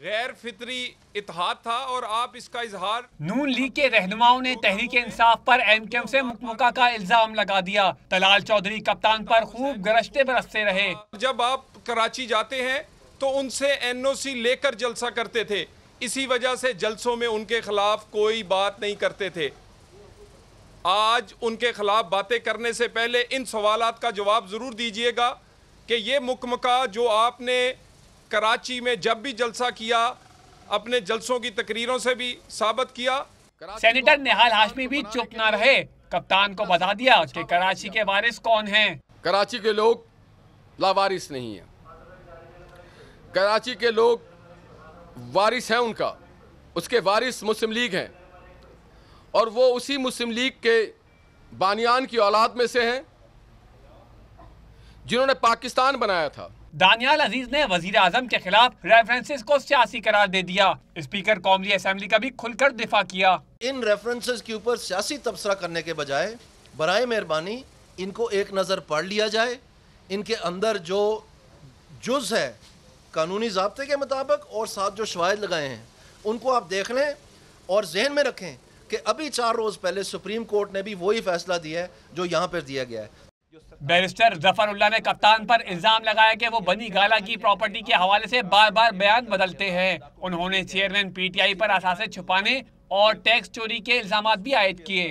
गैर फितरी इत्तेहाद था और आप इसका इजहार। नून लीग के रहनुमाओं ने तहरीक इंसाफ पर एमक्यूएम से मुकमुका का इल्जाम लगा दिया। तलाल चौधरी कप्तान पर खूब गरजते बरसते रहे। जब आप कराची जाते हैं तो उनसे एनओसी लेकर जलसा करते थे, इसी वजह से जलसों में उनके खिलाफ कोई बात नहीं करते थे। आज उनके खिलाफ बातें करने से पहले इन सवालात का जवाब जरूर दीजिएगा कि ये मुकमका जो आपने कराची में जब भी जलसा किया, अपने जलसों की तकरीरों से भी साबित किया। सेनेटर निहाल हाशमी भी चुप ना रहे, कप्तान को बता दिया कि कराची के वारिस कौन हैं। कराची के लोग लावारिस नहीं हैं, कराची के लोग वारिस हैं उनका, उसके वारिस मुस्लिम लीग हैं और वो उसी मुस्लिम लीग के बानियान की औलाद में से हैं जिन्होंने पाकिस्तान बनाया था। दानियाल अजीज ने वजीर आजम के खिलाफ रेफरेंसेस को सियासी करार दे दिया। स्पीकर कौमी असेंबली का भी खुलकर दिफा किया। इन रेफरेंसेस के ऊपर सियासी तबसरा करने के बजाय बराए मेहरबानी इनको एक नज़र पढ़ लिया जाए। इनके अंदर जो जुज़ है कानूनी ज़ाब्ते के मुताबिक और साथ जो शवाहिद लगाए हैं उनको आप देख लें और जहन में रखें कि अभी 4 रोज़ पहले सुप्रीम कोर्ट ने भी वही फैसला दिया है जो यहाँ पर दिया गया है। बैरिस्टर जफरुल्लाह ने कप्तान पर इल्जाम लगाया कि वो बनी गाला की प्रॉपर्टी के हवाले से बार बार बयान बदलते हैं। उन्होंने चेयरमैन पीटीआई पर असासे छुपाने और टैक्स चोरी के इल्जामात भी आयद किए।